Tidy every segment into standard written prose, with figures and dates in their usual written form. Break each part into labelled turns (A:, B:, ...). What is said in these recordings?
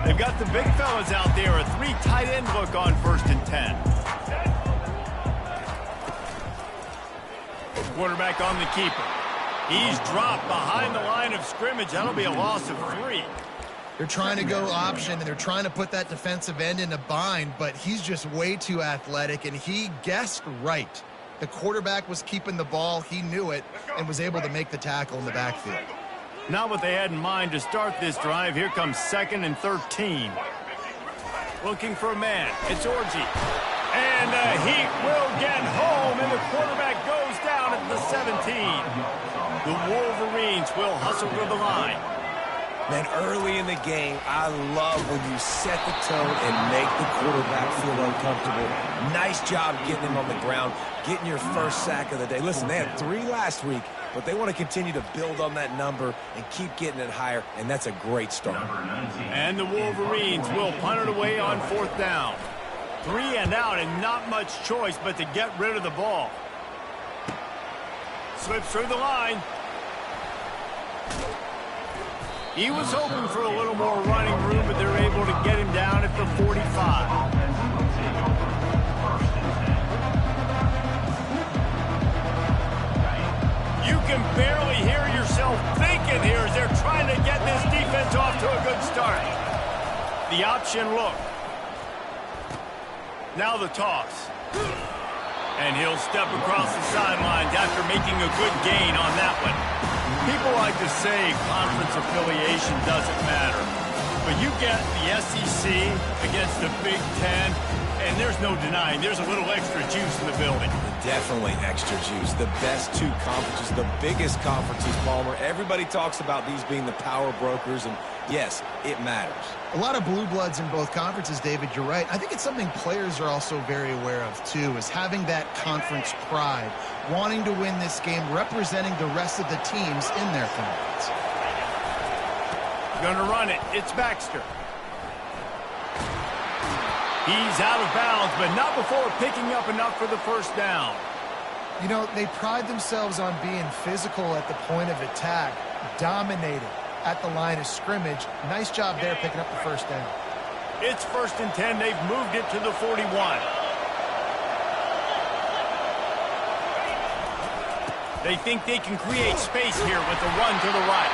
A: They've got the big fellas out there, a 3 tight end look on 1st and 10. Quarterback on the keeper. He's dropped behind the line of scrimmage. That'll be a loss of 3.
B: They're trying to go option, and they're trying to put that defensive end in a bind, but he's just way too athletic, and he guessed right. The quarterback was keeping the ball. He knew it and was able to make the tackle in the backfield.
A: Not what they had in mind to start this drive. Here comes 2nd and 13. Looking for a man. It's Orji. And the Heat will get home, and the quarterback goes down at the 17. The Wolverines will hustle to the line.
C: Man, early in the game, I love when you set the tone and make the quarterback feel uncomfortable. Nice job getting him on the ground, getting your first sack of the day. Listen, they had 3 last week, but they want to continue to build on that number and keep getting it higher, and that's a great start.
A: And the Wolverines will punt it away on 4th down. 3 and out, and not much choice but to get rid of the ball. Slips through the line. He was hoping for a little more running room, but they're able to get him down at the 45. You can barely hear yourself thinking here as they're trying to get this defense off to a good start. The option look. Now the toss. And he'll step across the sidelines after making a good gain on that one. People like to say conference affiliation doesn't matter. But you get the SEC against the Big Ten, and there's no denying there's a little extra juice in the building.
C: Definitely extra juice. The best 2 conferences, the biggest conferences, Palmer. Everybody talks about these being the power brokers, and yes, it matters.
B: A lot of blue bloods in both conferences, David. You're right. I think it's something players are also very aware of, too, is having that conference pride, wanting to win this game, representing the rest of the teams in their conference.
A: Going to run it. It's Baxter. He's out of bounds, but not before picking up enough for the 1st down.
B: You know, they pride themselves on being physical at the point of attack, dominating at the line of scrimmage. Nice job there picking up the 1st down.
A: It's 1st and 10. They've moved it to the 41. They think they can create space here with the run to the right.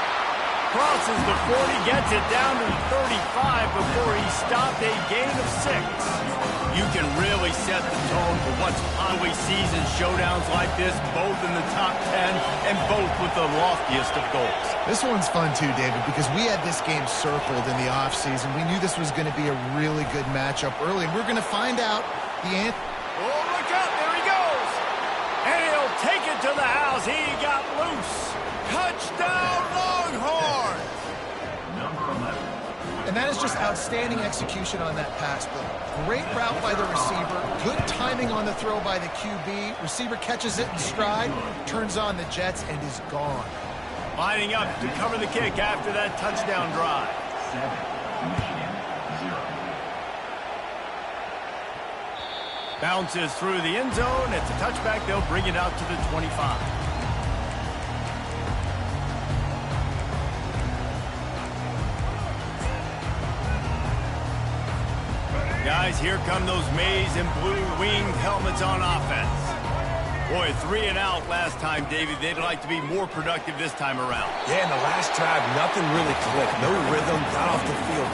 A: Crosses the 40, gets it down to the 35 before he stopped a gain of 6. You can really set the tone for what's possibly season showdowns like this, both in the top 10 and both with the loftiest of goals.
B: This one's fun too, David, because we had this game circled in the offseason. We knew this was going to be a really good matchup early, and we're going to find out the answer.
A: Oh, look out, there he goes! And he'll take it to the house. He got loose. Touchdown, Longhorn!
B: And that is just outstanding execution on that pass play. Great route by the receiver, good timing on the throw by the QB. Receiver catches it in stride, turns on the jets, and is gone.
A: Lining up to cover the kick after that touchdown drive. 7. Bounces through the end zone. It's a touchback. They'll bring it out to the 25. Guys, here come those maize and blue winged helmets on offense. Boy, 3 and out last time, David. They'd like to be more productive this time around.
C: Yeah, in the last drive, nothing really clicked. No rhythm, got off the field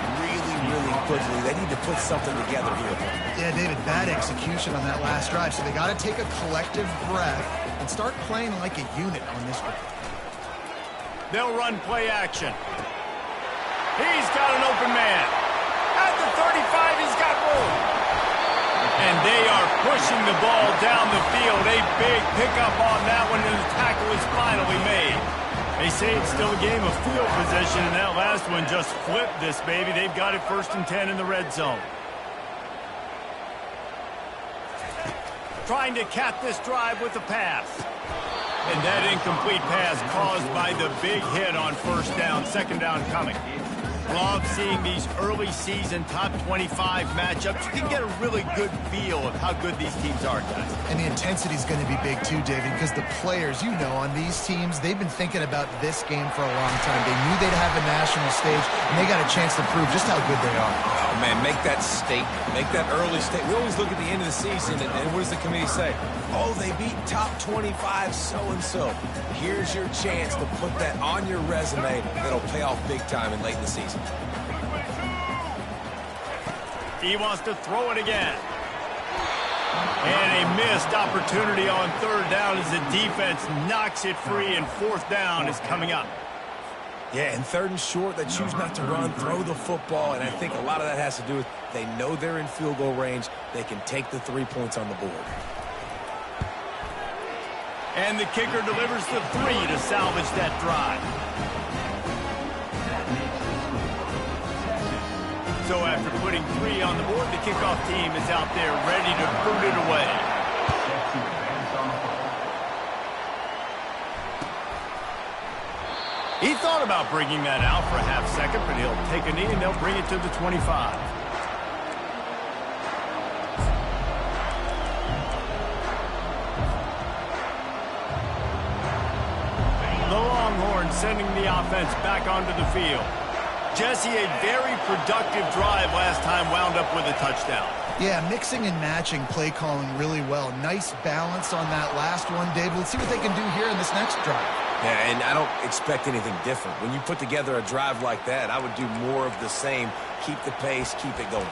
C: really quickly. They need to put something together here.
B: Yeah, David, bad execution on that last drive. So they got to take a collective breath and start playing like a unit on this one.
A: They'll run play action. He's got an open man. At the 35, he's got room. And they are pushing the ball down the field. A big pickup on that one, and the tackle is finally made. They say it's still a game of field position, and that last one just flipped this baby. They've got it 1st and 10 in the red zone. Trying to cap this drive with a pass. And that incomplete pass caused by the big hit on 1st down. 2nd down coming. Love seeing these early season top 25 matchups. You can get a really good feel of how good these teams are, guys.
B: And the intensity is going to be big too, David, because the players, you know, on these teams, they've been thinking about this game for a long time. They knew they'd have a national stage, and they got a chance to prove just how good they are.
C: Oh, man, make that statement. Make that early statement. We always look at the end of the season, and what does the committee say? Oh, they beat top 25 so-and-so. Here's your chance to put that on your resume that'll pay off big time and late in the season.
A: He wants to throw it again. And a missed opportunity on third down as the defense knocks it free, and fourth down is coming up.
C: Yeah, and third and short, they choose not to run, throw the football, and I think a lot of that has to do with they know they're in field goal range. They can take the 3 points on the board.
A: And the kicker delivers the 3 to salvage that drive. So after putting 3 on the board, the kickoff team is out there ready to boot it away. He thought about bringing that out for a half second, but he'll take a knee and they'll bring it to the 25. The Longhorns sending the offense back onto the field. Jesse, a very productive drive last time, wound up with a touchdown.
B: Yeah, mixing and matching play calling really well. Nice balance on that last one, David. Let's see what they can do here in this next drive.
C: Yeah, and I don't expect anything different. When you put together a drive like that, I would do more of the same. Keep the pace, keep it going.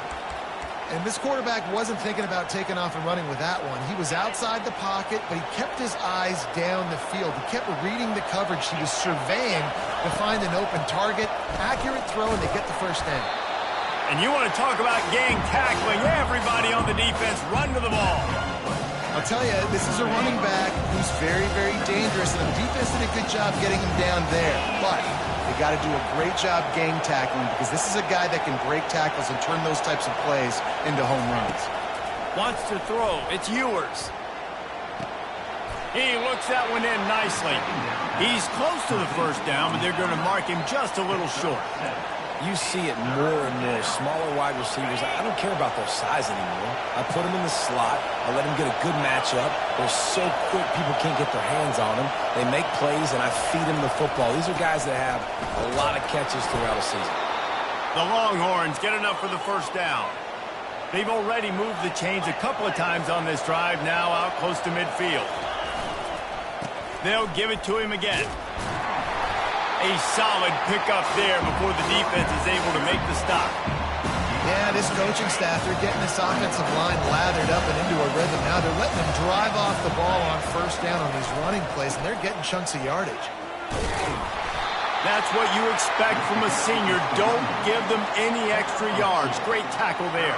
B: And this quarterback wasn't thinking about taking off and running with that one. He was outside the pocket, but he kept his eyes down the field. He kept reading the coverage. He was surveying to find an open target. Accurate throw, and they get the first down.
A: And you want to talk about gang tackling. Everybody on the defense run to the ball.
B: I'll tell you, this is a running back who's very, very dangerous, and the defense did a good job getting him down there. But they got to do a great job gang tackling, because this is a guy that can break tackles and turn those types of plays into home runs.
A: Wants to throw. It's Ewers. He looks that one in nicely. He's close to the first down, but they're going to mark him just a little short.
C: You see it more and more. Smaller wide receivers, I don't care about their size anymore. I put them in the slot. I let them get a good matchup. They're so quick, people can't get their hands on them. They make plays, and I feed them the football. These are guys that have a lot of catches throughout a season.
A: The Longhorns get enough for the first down. They've already moved the chains a couple of times on this drive, now out close to midfield. They'll give it to him again. A solid pickup there before the defense is able to make the stop.
B: Yeah, this coaching staff, they're getting this offensive line lathered up and into a rhythm. Now they're letting them drive off the ball on first down on these running plays, and they're getting chunks of yardage.
A: That's what you expect from a senior. Don't give them any extra yards. Great tackle there.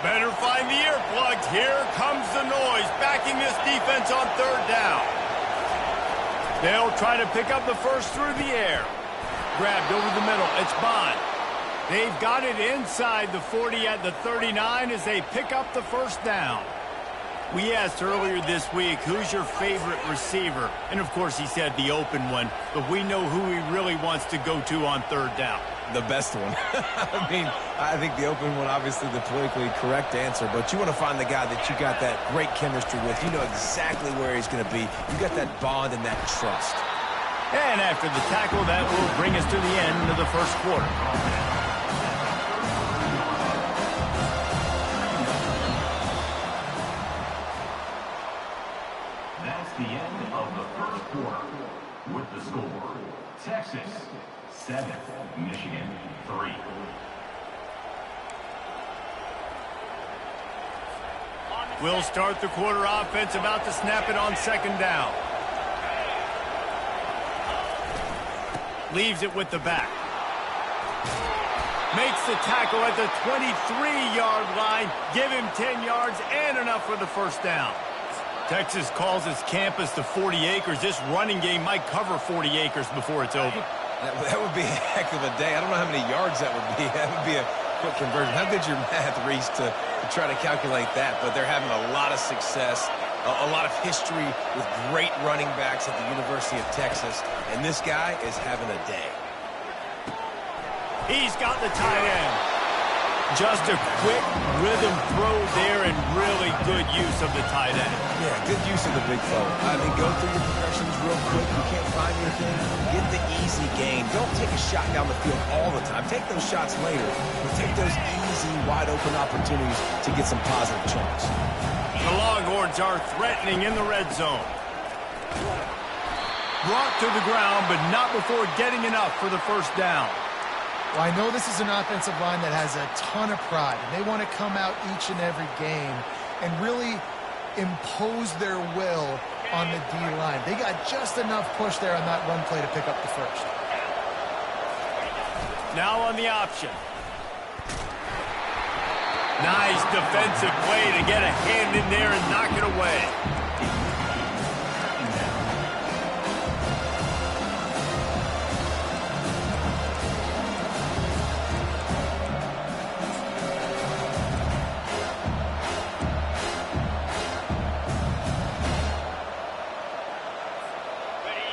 A: Better find the earplugs. Here comes the noise, backing this defense on third down. They'll try to pick up the first through the air. Grabbed over the middle. It's Bond. They've got it inside the 40 at the 39 as they pick up the first down. We asked earlier this week, who's your favorite receiver? And, of course, he said the open one. But we know who he really wants to go to on third down.
C: The best one. I mean, I think the open one, obviously the politically correct answer, but you want to find the guy that you got that great chemistry with. You know exactly where he's going to be. You got that bond and that trust.
A: And after the tackle, that will bring us to the end of the first quarter.
D: That's the end of the first quarter. With the score, Texas 7, Michigan 3.
A: We'll start the quarter offense, about to snap it on second down. Leaves it with the back. Makes the tackle at the 23-yard line. Give him 10 yards and enough for the first down. Texas calls its campus the 40 acres. This running game might cover 40 acres before it's over.
C: That would be a heck of a day. I don't know how many yards that would be. That would be a quick conversion. How good's your math, Reese, to try to calculate that? But they're having a lot of success, a lot of history with great running backs at the University of Texas. And this guy is having a day.
A: He's got the tight end. Just a quick rhythm throw there and really good use of the tight end.
C: Yeah, good use of the big fella. I mean, go through your progressions real quick. You can't find anything. Get the easy gain. Don't take a shot down the field all the time. Take those shots later, but take those easy, wide-open opportunities to get some positive chunks.
A: The Longhorns are threatening in the red zone. Brought to the ground, but not before getting enough for the first down.
B: Well, I know this is an offensive line that has a ton of pride, and they want to come out each and every game and really impose their will on the D-line. They got just enough push there on that run play to pick up the first.
A: Now on the option. Nice defensive play to get a hand in there and knock it away.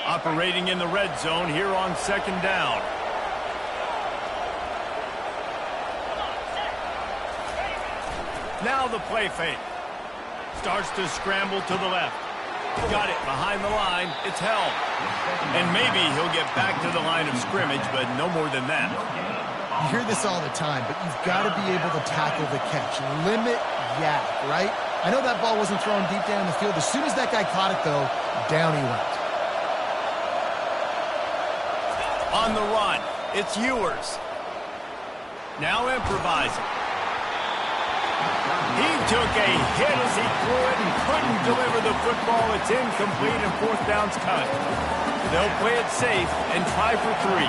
A: Operating in the red zone here on second down. Now the play fake. Starts to scramble to the left. Got it behind the line. It's held. And maybe he'll get back to the line of scrimmage, but no more than that.
B: You hear this all the time, but you've got to be able to tackle the catch. Limit yak, right? I know that ball wasn't thrown deep down the field. As soon as that guy caught it, though, down he went.
A: On the run, it's Ewers. Now improvising. He took a hit as he threw it and couldn't deliver the football. It's incomplete and fourth down's cut. They'll play it safe and try for 3.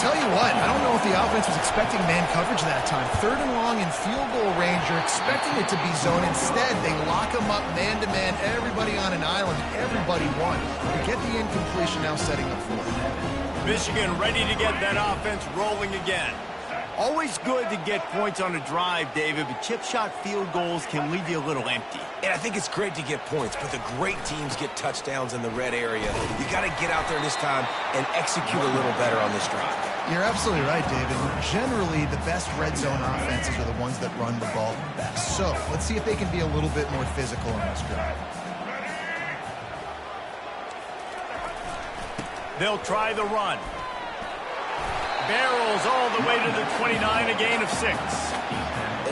B: Tell you what, I don't know if the offense was expecting man coverage that time. 3rd and long in field goal range, you're expecting it to be zone. Instead, they lock them up man-to-man, everybody on an island, everybody won. You get the incompletion now setting up for it.
A: Michigan ready to get that offense rolling again. Always good to get points on a drive, David, but chip shot field goals can leave you a little empty.
C: And I think it's great to get points, but the great teams get touchdowns in the red area. You got to get out there this time and execute a little better on this drive.
B: You're absolutely right, David. Generally, the best red zone offenses are the ones that run the ball best. So let's see if they can be a little bit more physical on this drive.
A: They'll try the run. Barrels all the way to the 29, a gain of 6.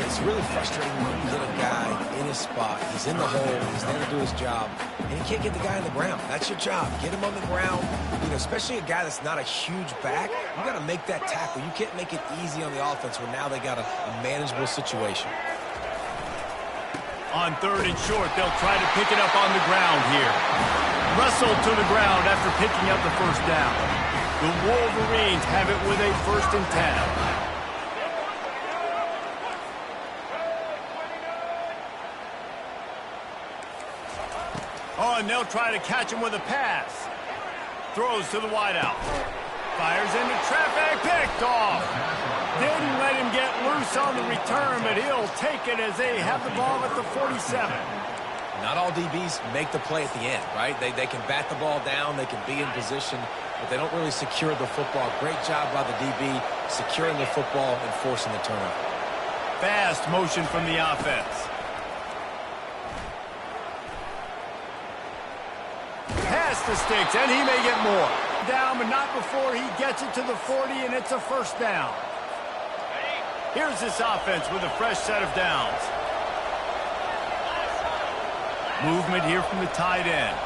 C: It's really frustrating when you get a guy in his spot. He's in the hole. He's there to do his job. And you can't get the guy on the ground. That's your job. Get him on the ground. You know, especially a guy that's not a huge back. You got to make that tackle. You can't make it easy on the offense when now they got a manageable situation.
A: On 3rd and short, they'll try to pick it up on the ground here. Russell to the ground after picking up the first down. The Wolverines have it with a 1st and 10. Oh, and they'll try to catch him with a pass. Throws to the wideout. Fires into traffic, picked off. Didn't let him get loose on the return, but he'll take it as they have the ball at the 47.
C: Not all DBs make the play at the end, right? They can bat the ball down, they can be in position, but they don't really secure the football. Great job by the DB securing the football and forcing the turnover.
A: Fast motion from the offense. Pass the sticks, and he may get more. Down, but not before he gets it to the 40, and it's a 1st down. Here's this offense with a fresh set of downs. Movement here from the tight end.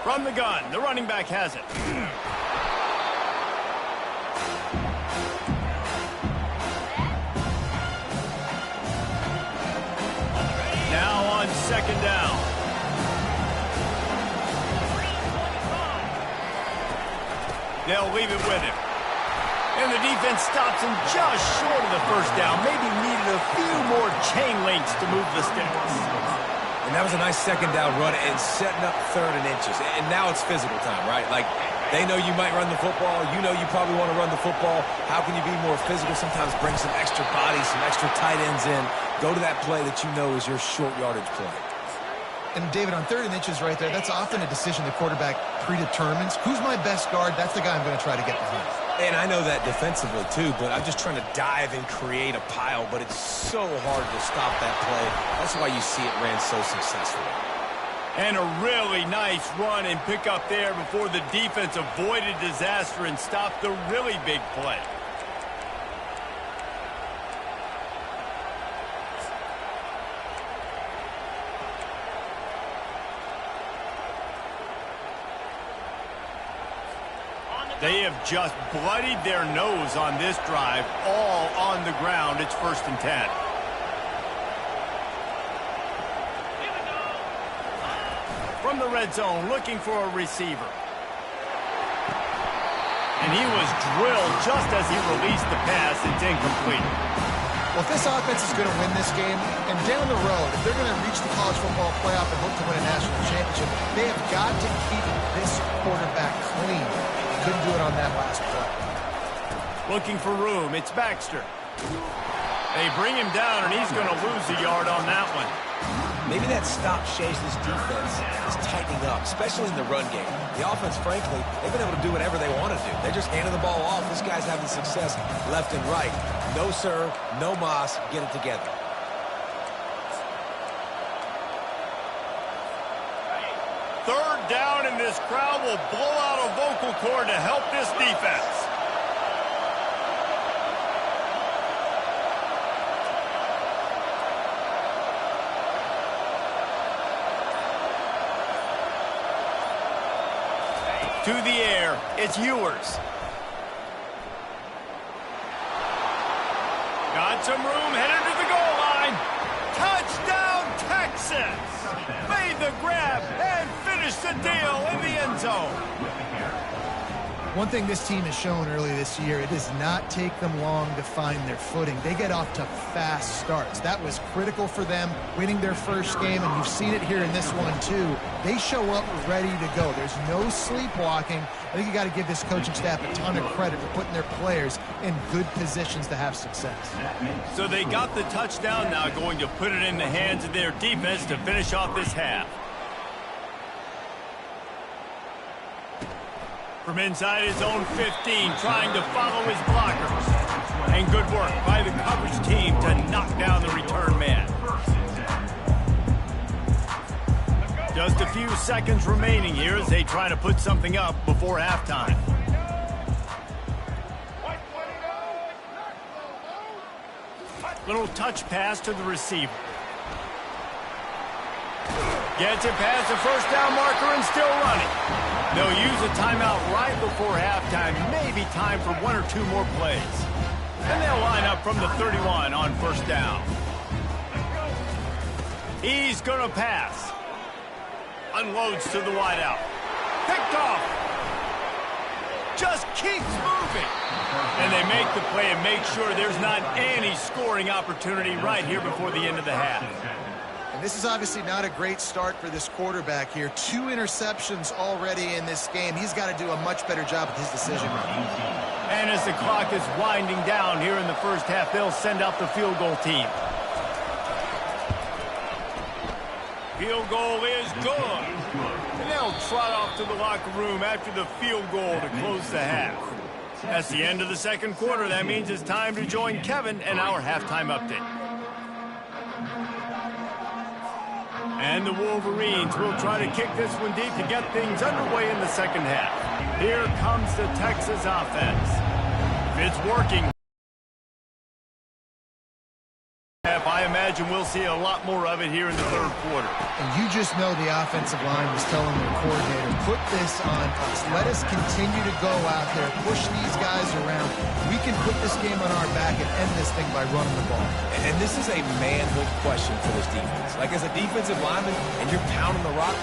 A: From the gun, the running back has it. Now on 2nd down. They'll leave it with him. And the defense stops him just short of the 1st down. Maybe needed a few more chain links to move the sticks.
C: And that was a nice 2nd down run and setting up 3rd and inches. And now it's physical time, right? Like, They know you might run the football. You know you probably want to run the football. How can you be more physical? Sometimes bring some extra bodies, some extra tight ends in. Go to that play that you know is your short yardage play.
B: And, David, on 3rd and inches right there, that's often a decision the quarterback predetermines. Who's my best guard? That's the guy I'm going to try to get behind.
C: And I know that defensively, too, but I'm just trying to dive and create a pile, but it's so hard to stop that play. That's why you see it ran so successfully.
A: And a really nice run and pick up there before the defense avoided disaster and stopped the really big play. They have just bloodied their nose on this drive, all on the ground. It's 1st and 10. From the red zone, looking for a receiver. And he was drilled just as he released the pass. It's incomplete.
B: Well, if this offense is going to win this game, and down the road, if they're going to reach the college football playoff and hope to win a national championship, they have got to keep this quarterback clean. Couldn't do it on that last play.
A: Looking for room. It's Baxter. They bring him down, and he's going to lose a yard on that one.
C: Maybe that stop shows this defense is tightening up, especially in the run game. The offense, frankly, they've been able to do whatever they want to do. They're just handing the ball off. This guy's having success left and right. No serve, no moss. Get it together.
A: Third down, and this crowd will blow out a vocal cord to help this defense. To the air, it's Ewers. Got some room, headed to the goal line. Touchdown, Texas! Made the grab and finished the deal in the end zone.
B: One thing this team has shown early this year, it does not take them long to find their footing. They get off to fast starts. That was critical for them, winning their first game, and you've seen it here in this one too. They show up ready to go. There's no sleepwalking. I think you got to give this coaching staff a ton of credit for putting their players in good positions to have success.
A: So they got the touchdown, now going to put it in the hands of their defense to finish off this half. From inside his own 15, trying to follow his blockers. And good work by the coverage team to knock down the return man. Just a few seconds remaining here as they try to put something up before halftime. Little touch pass to the receiver. Gets it past the first down marker and still running. They'll use a timeout right before halftime. Maybe time for one or two more plays. And they'll line up from the 31 on first down. He's going to pass. Unloads to the wideout. Picked off. Just keeps moving. And they make the play and make sure there's not any scoring opportunity right here before the end of the half.
B: And this is obviously not a great start for this quarterback here. 2 interceptions already in this game. He's got to do a much better job with his decision making.
A: And as the clock is winding down here in the first half, they'll send out the field goal team. Field goal is good. And they'll trot off to the locker room after the field goal to close the half. That's the end of the second quarter. That means it's time to join Kevin and our halftime update. And the Wolverines will try to kick this one deep to get things underway in the second half. Here comes the Texas offense. If it's working, I imagine we'll see a lot more of it here in the third quarter.
B: And you just know the offensive line was telling their coordinator, put this on us. Let us continue to go out there, push these guys around. We can put this game on our back and end this thing by running the ball.
C: And this is a manhood question for this defense. Like, as a defensive lineman, and you're pounding the rock,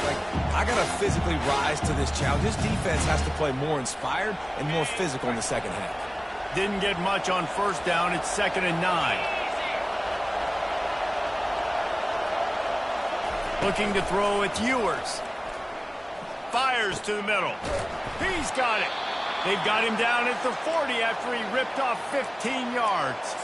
C: like, I got to physically rise to this challenge. This defense has to play more inspired and more physical in the second half.
A: Didn't get much on first down. It's 2nd and 9. Looking to throw, it's Ewers. fires to the middle. He's got it. They've got him down at the 40 after he ripped off 15 yards.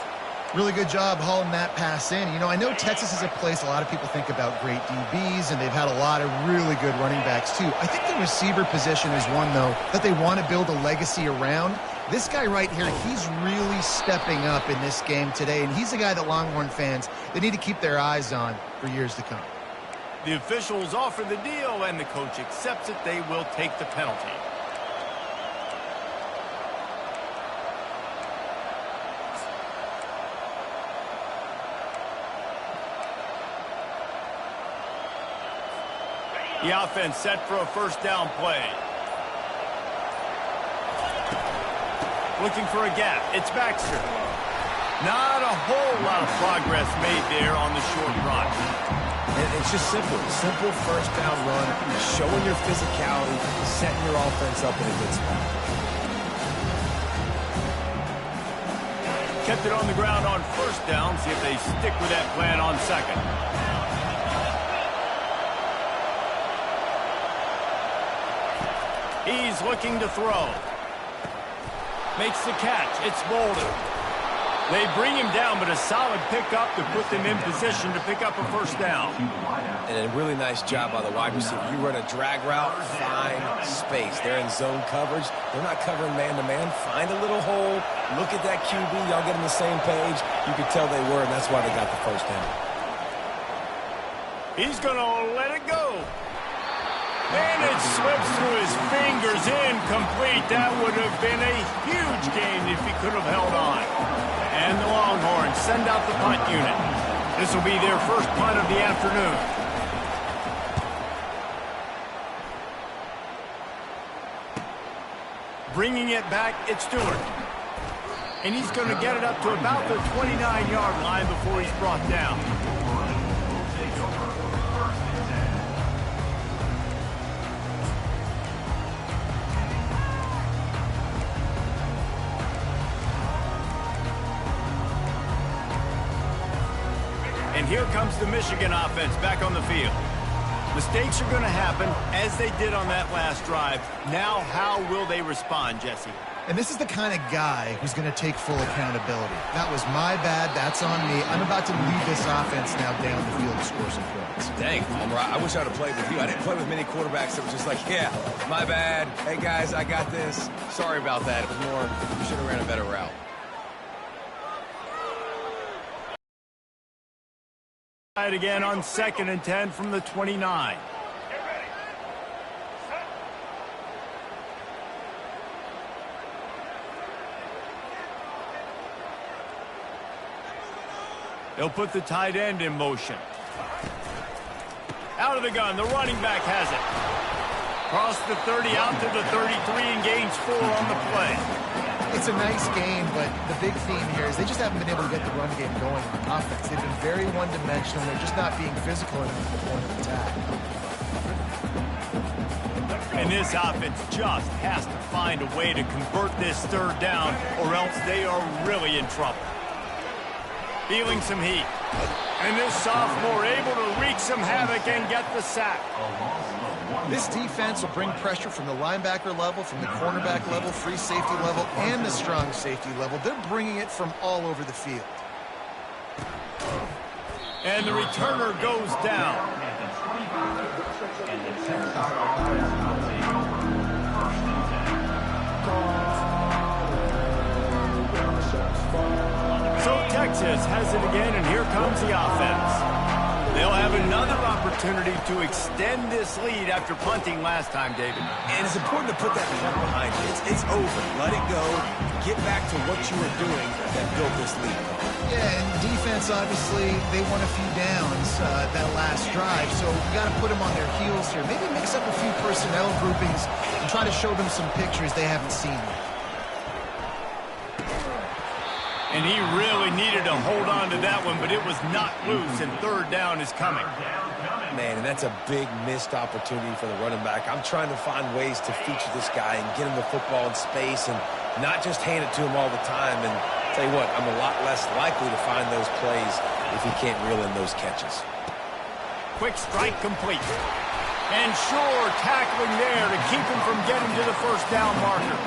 B: Really good job hauling that pass in. You know, I know Texas is a place a lot of people think about great DBs, and they've had a lot of really good running backs too. I think the receiver position is one, though, that they want to build a legacy around. This guy right here, he's really stepping up in this game today, and he's a guy that Longhorn fans, they need to keep their eyes on for years to come.
A: The officials offer the deal, and the coach accepts it. They will take the penalty. The offense set for a first down play. Looking for a gap. It's Baxter. Not a whole lot of progress made there on the short run.
C: And it's just simple. Simple first down run, showing your physicality, setting your offense up in a good spot.
A: Kept it on the ground on first down. See if they stick with that plan on second. He's looking to throw. Makes the catch. It's Bolden. They bring him down, but a solid pickup to put them in position to pick up a first down.
C: And a really nice job by the wide receiver. You run a drag route, find space. They're in zone coverage. They're not covering man-to-man. Find a little hole. Look at that QB. Y'all get on the same page. You could tell they were, and that's why they got the first down.
A: He's going to let it go. And it slips through his fingers, incomplete. That would have been a huge gain if he could have held on. And the Longhorns send out the punt unit. This will be their first punt of the afternoon. Bringing it back, it's Stewart. And he's going to get it up to about the 29-yard line before he's brought down. And here comes the Michigan offense back on the field. Mistakes are going to happen, as they did on that last drive. Now, how will they respond, Jesse?
B: And this is the kind of guy who's going to take full accountability. That was my bad. That's on me. I'm about to lead this offense now down the field to score some points.
C: Dang, I wish I would have played with you. I didn't play with many quarterbacks that were just like, yeah, my bad. Hey, guys, I got this. Sorry about that. It was more, you should have ran a better route.
A: Again on 2nd and 10 from the 29. They'll put the tight end in motion. Out of the gun, the running back has it. Cross the 30 out to the 33 and gains 4 on the play.
B: It's a nice game, but the big theme here is they just haven't been able to get the run game going on offense. They've been very one-dimensional. They're just not being physical enough at the point of attack.
A: And this offense just has to find a way to convert this third down, or else they are really in trouble. Feeling some heat. And this sophomore able to wreak some havoc and get the sack.
B: This defense will bring pressure from the linebacker level, from the cornerback level, free safety level, and the strong safety level. They're bringing it from all over the field.
A: And the returner goes down. So Texas has it again, and here comes the offense. They'll have another opportunity to extend this lead after punting last time, David.
C: And it's important to put that punt behind you. It's over. Let it go. Get back to what you were doing that built this lead.
B: Yeah, and defense, obviously, they won a few downs that last drive, so we got to put them on their heels here. Maybe mix up a few personnel groupings and try to show them some pictures they haven't seen yet.
A: And he really needed to hold on to that one, but it was not loose, and third down is coming.
C: Man, and that's a big missed opportunity for the running back. I'm trying to find ways to feature this guy and get him the football in space and not just hand it to him all the time. And tell you what, I'm a lot less likely to find those plays if he can't reel in those catches.
A: Quick strike complete. And sure, tackling there to keep him from getting to the first down marker.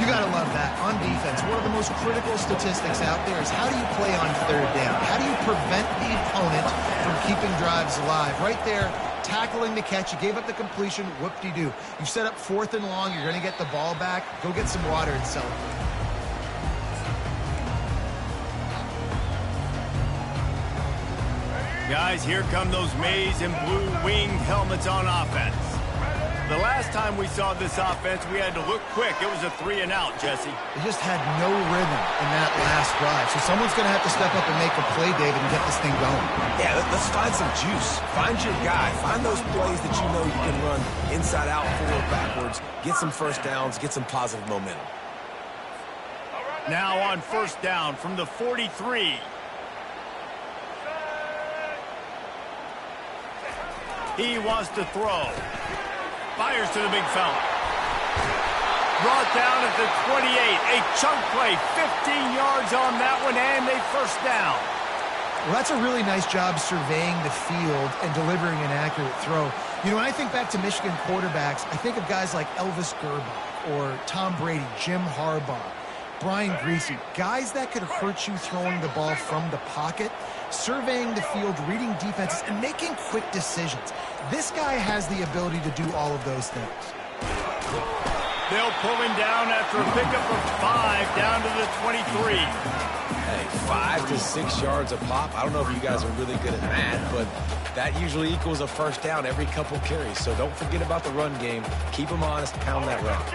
B: You got to love that. On defense, one of the most critical statistics out there is how do you play on third down? How do you prevent the opponent from keeping drives alive? Right there, tackling the catch. You gave up the completion. Whoop-de-doo. You set up 4th and long. You're going to get the ball back. Go get some water and celebrate.
A: Guys, here come those maize and blue winged helmets on offense. The last time we saw this offense, we had to look quick. It was a 3 and out, Jesse.
B: They just had no rhythm in that last drive. So someone's going to have to step up and make a play, David, and get this thing going.
C: Yeah, let's find some juice. Find your guy. Find those plays that you know you can run inside out, forward, backwards. Get some first downs. Get some positive momentum.
A: Now on first down from the 43. He wants to throw. Fires to the big fella. Brought down at the 28. A chunk play. 15 yards on that one, and a first down.
B: Well, that's a really nice job surveying the field and delivering an accurate throw. You know, when I think back to Michigan quarterbacks, I think of guys like Elvis Gerbach or Tom Brady, Jim Harbaugh, Brian Griese, guys that could hurt you throwing the ball from the pocket, surveying the field, reading defenses, and making quick decisions. This guy has the ability to do all of those things.
A: They'll pull him down after a pickup of 5 down to the 23.
C: Hey, 5 to 6 yards a pop. I don't know if you guys are really good at that, but that usually equals a first down every couple carries. So don't forget about the run game. Keep them honest, pound that rock.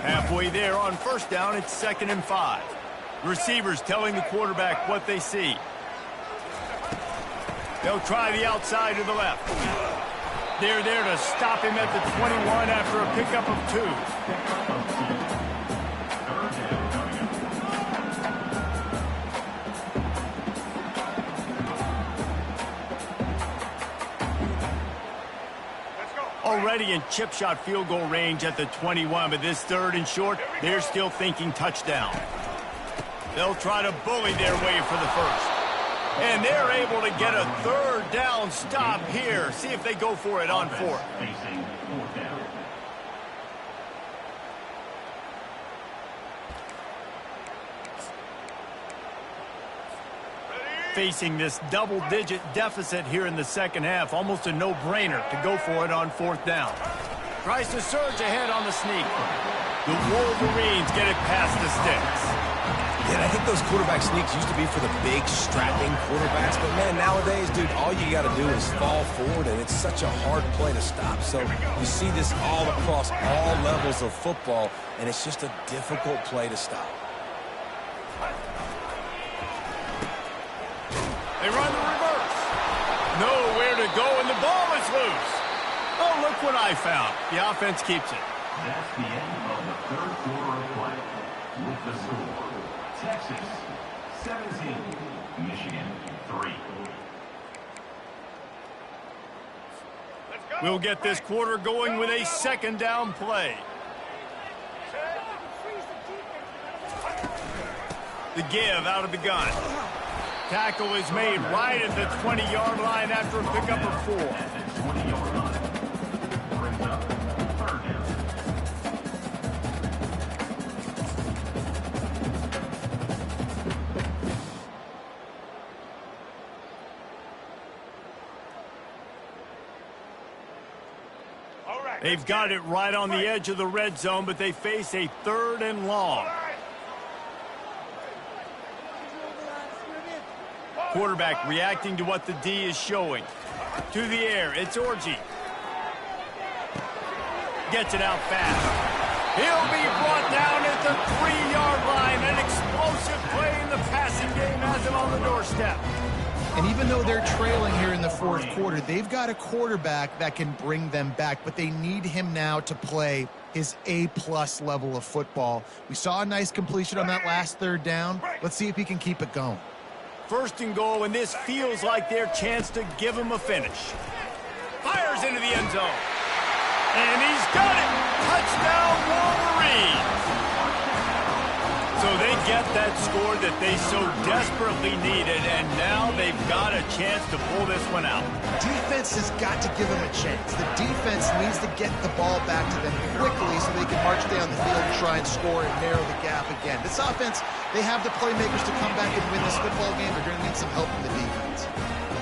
A: Halfway there on first down, it's 2nd and 5. Receivers telling the quarterback what they see. They'll try the outside to the left. They're there to stop him at the 21 after a pickup of 2. Already in chip shot field goal range at the 21, but this 3rd and short, they're still thinking touchdown. They'll try to bully their way for the first. And they're able to get a 3rd down stop here. See if they go for it on 4th.
D: Facing 4th down.
A: Facing this double-digit deficit here in the second half, almost a no-brainer to go for it on 4th down. Tries to surge ahead on the sneak. The Wolverines get it past the sticks.
C: Yeah, I think those quarterback sneaks used to be for the big, strapping quarterbacks. But, man, nowadays, dude, all you got to do is fall forward, and it's such a hard play to stop. So you see this all across all levels of football, and it's just a difficult play to stop.
A: They run the reverse. Nowhere to go, and the ball is loose. Oh, look what I found. The offense keeps it.
D: That's the end of the 3rd quarter of play. With the score, Texas 17, Michigan 3.
A: We'll get this quarter going with a 2nd down play. The give out of the gun. Tackle is made right at the 20-yard line after a pickup of 4.
D: At the 20-yard line. Brings up 3rd down.
A: They've got it right on the edge of the red zone, but they face a 3rd and long. Quarterback reacting to what the D is showing. To the air, it's Orji. Gets it out fast. He'll be brought down at the 3-yard line. An explosive play in the passing game has him on the doorstep.
B: And even though they're trailing here in the 4th quarter, they've got a quarterback that can bring them back, but they need him now to play his A-plus level of football. We saw a nice completion on that last 3rd down. Let's see if he can keep it going.
A: 1st and goal, and this feels like their chance to give him a finish. Fires into the end zone. And he's got it. Touchdown, Wolverines. So they get that score that they so desperately needed, and now they've got a chance to pull this one out.
B: Defense has got to give them a chance. The defense needs to get the ball back to them quickly so they can march down the field and try and score and narrow the gap again. This offense, they have the playmakers to come back and win this football game. They're going to need some help from the defense.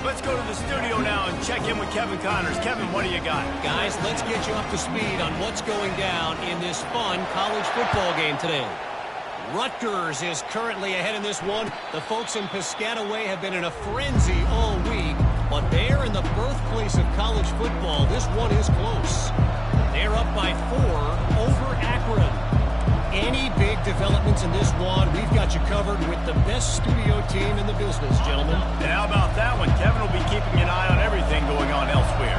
A: Let's go to the studio now and check in with Kevin Connors. Kevin, what do you got?
E: Guys, let's get you up to speed on what's going down in this fun college football game today. Rutgers is currently ahead in this one. The folks in Piscataway have been in a frenzy all week, but they're in the birthplace of college football. This one is close. They're up by 4 over Akron. Any big developments in this one, we've got you covered with the best studio team in the business, gentlemen.
A: And how about that one? Kevin will be keeping an eye on everything going on elsewhere.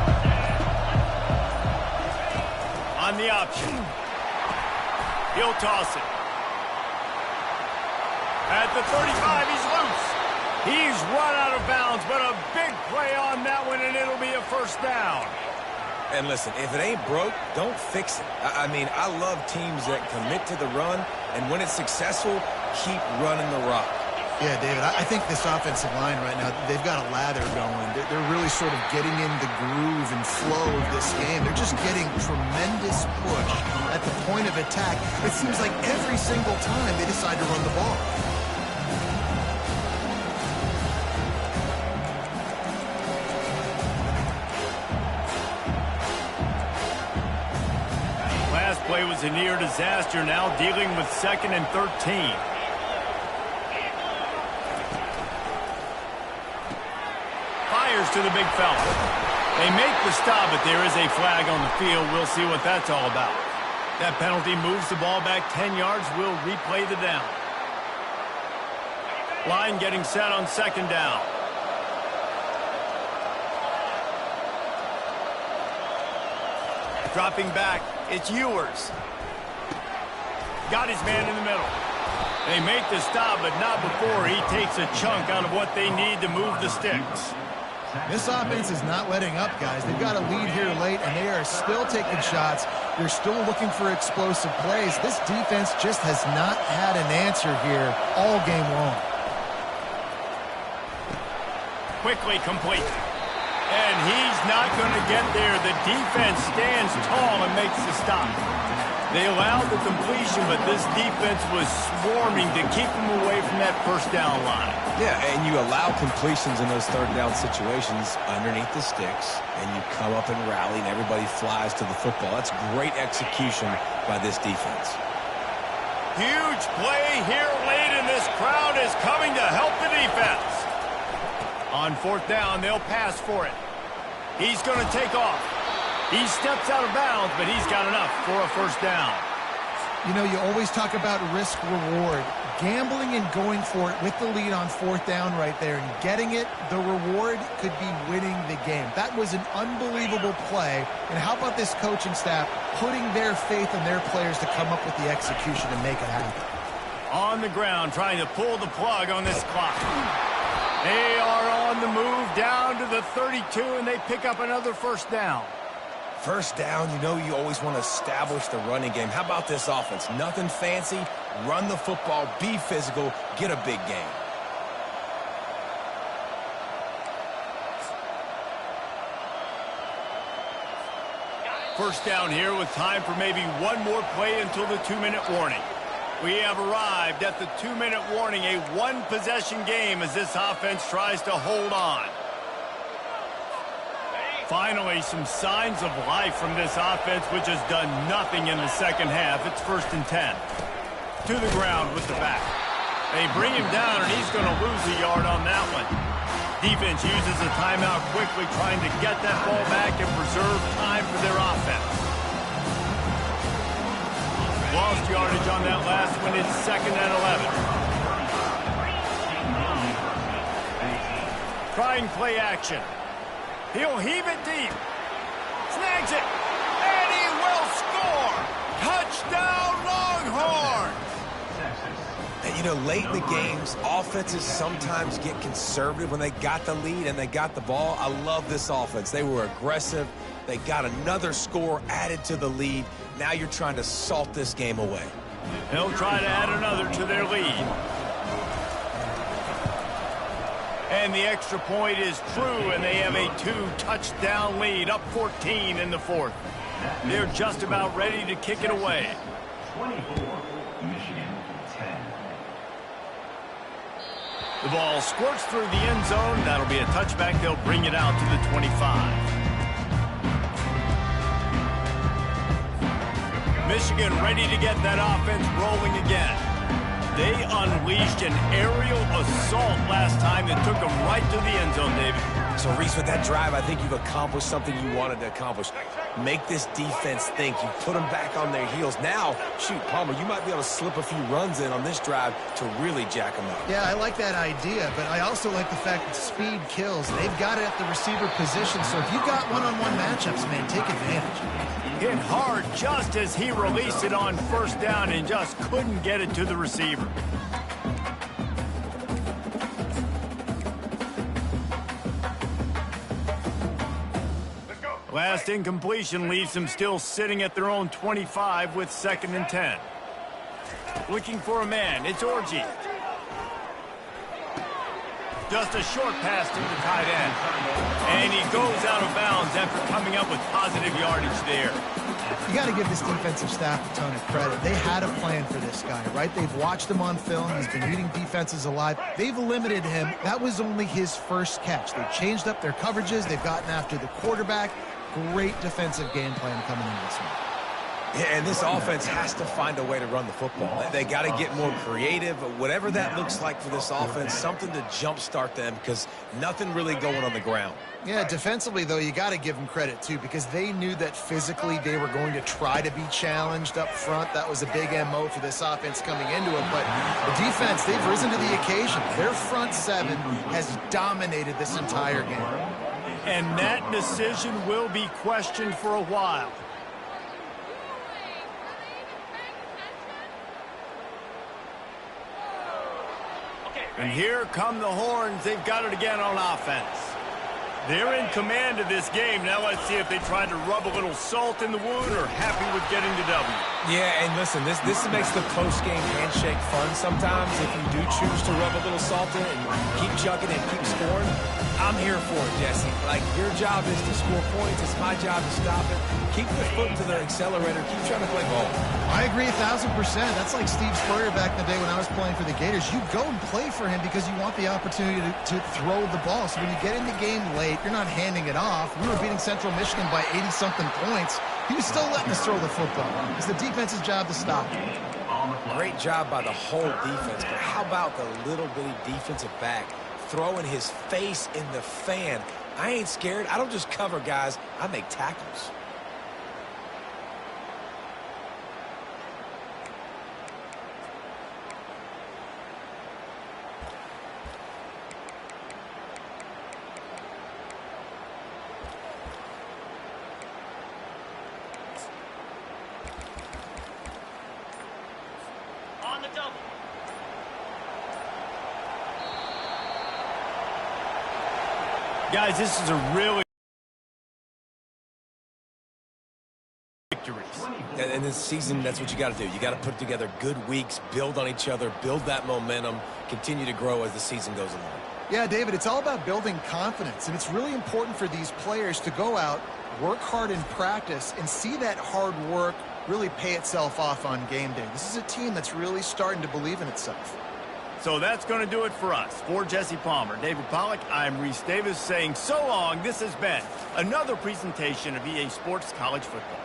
A: On the option. He'll toss it. At the 35, he's loose. He's run out of bounds, but a big play on that one, and it'll be a first down.
C: And listen, if it ain't broke, don't fix it. I mean, I love teams that commit to the run, and when it's successful, keep running the rock.
B: Yeah, David, I think this offensive line right now, they've got a lather going. They're really sort of getting in the groove and flow of this game. They're just getting tremendous push at the point of attack. It seems like every single time they decide to run the ball.
A: Last play was a near disaster, now dealing with 2nd and 13. Fires to the big fella. They make the stop, but there is a flag on the field. We'll see what that's all about. That penalty moves the ball back 10 yards. We'll replay the down. Line getting set on 2nd down. Dropping back, it's Ewers. Got his man in the middle. They make the stop, but not before he takes a chunk out of what they need to move the sticks.
B: This offense is not letting up, guys. They've got a lead here late, and they are still taking shots. They're still looking for explosive plays. This defense just has not had an answer here all game long.
A: Quickly complete. And he's not going to get there. The defense stands tall and makes the stop. They allowed the completion, but this defense was swarming to keep them away from that first down line.
C: Yeah, and you allow completions in those 3rd down situations underneath the sticks, and you come up and rally, and everybody flies to the football. That's great execution by this defense.
A: Huge play here late, and this crowd is coming to help the defense. On 4th down, they'll pass for it. He's going to take off. He steps out of bounds, but he's got enough for a first down.
B: You know, you always talk about risk-reward. Gambling and going for it with the lead on 4th down right there and getting it, the reward could be winning the game. That was an unbelievable play. And how about this coaching staff putting their faith in their players to come up with the execution and make it happen?
A: On the ground, trying to pull the plug on this clock. They are on the move down to the 32, and they pick up another first down.
C: First down, you know you always want to establish the running game. How about this offense? Nothing fancy. Run the football, be physical, get a big gain.
A: First down here with time for maybe one more play until the 2-minute warning. We have arrived at the 2-minute warning, a one-possession game as this offense tries to hold on. Finally, some signs of life from this offense, which has done nothing in the second half. It's 1st and 10. To the ground with the back. They bring him down, and he's going to lose a yard on that one. Defense uses a timeout quickly, trying to get that ball back and preserve time for their offense. Lost yardage on that last one. It's 2nd and 11. Trying play action. He'll heave it deep. Snags it. And he will score. Touchdown, Longhorns.
C: And, you know, late in the games, offenses sometimes get conservative when they got the lead and they got the ball. I love this offense. They were aggressive. They got another score added to the lead. Now you're trying to salt this game away.
A: They'll try to add another to their lead. And the extra point is true, and they have a 2-touchdown lead, up 14 in the fourth. They're just about ready to kick it away.
D: 24, Michigan 10.
A: The ball squirts through the end zone. That'll be a touchback. They'll bring it out to the 25. Michigan ready to get that offense rolling again. They unleashed an aerial assault last time that took them right to the end zone, David.
C: So, Reese, with that drive, I think you've accomplished something you wanted to accomplish. Make this defense think. You put them back on their heels. Now, shoot, Palmer, you might be able to slip a few runs in on this drive to really jack them up.
B: Yeah, I like that idea, but I also like the fact that speed kills. They've got it at the receiver position, so if you've got one-on-one matchups, man, take advantage.
A: Hit hard just as he released it on first down and just couldn't get it to the receiver. Last incompletion leaves them still sitting at their own 25 with 2nd and 10. Looking for a man, it's Orji. Just a short pass to the tight end. And he goes out of bounds after coming up with positive yardage there.
B: You got to give this defensive staff a ton of credit. They had a plan for this guy, right? They've watched him on film. He's been eating defenses alive. They've limited him. That was only his first catch. They've changed up their coverages. They've gotten after the quarterback. Great defensive game plan coming into this one.
C: Yeah, and this offense has to find a way to run the football. They got to get more creative, whatever that looks like for this offense, something to jumpstart them because nothing really going on the ground.
B: Yeah, defensively, though, you got to give them credit, too, because they knew that physically they were going to try to be challenged up front. That was a big MO for this offense coming into it. But the defense, they've risen to the occasion. Their front seven has dominated this entire game.
A: And that decision will be questioned for a while. And here come the horns. They've got it again on offense. They're in command of this game. Now let's see if they try to rub a little salt in the wound or happy with getting the W.
C: Yeah, and listen, this makes the post-game handshake fun sometimes. If you do choose to rub a little salt in and keep chugging and keep scoring, I'm here for it, Jesse. Like, your job is to score points. It's my job to stop it. Keep your foot to the accelerator. Keep trying to play ball.
B: I agree 1,000%. That's like Steve Spurrier back in the day when I was playing for the Gators. You go and play for him because you want the opportunity to throw the ball. So when you get in the game late, you're not handing it off. We were beating Central Michigan by 80-something points. He was still letting us throw the football. It's the defense's job to stop it.
C: Great job by the whole defense, but how about the little bitty defensive back throwing his face in the fan? I ain't scared. I don't just cover guys. I make tackles.
E: On the double.
A: Guys, this is a really victories.
C: And this season, that's what you got to do. You got to put together good weeks, build on each other, build that momentum, continue to grow as the season goes along.
B: Yeah, David, it's all about building confidence, and it's really important for these players to go out, work hard in practice, and see that hard work really pay itself off on game day. This is a team that's really starting to believe in itself.
A: So that's going to do it for us. For Jesse Palmer, David Pollack, I'm Reese Davis saying so long. This has been another presentation of EA Sports College Football.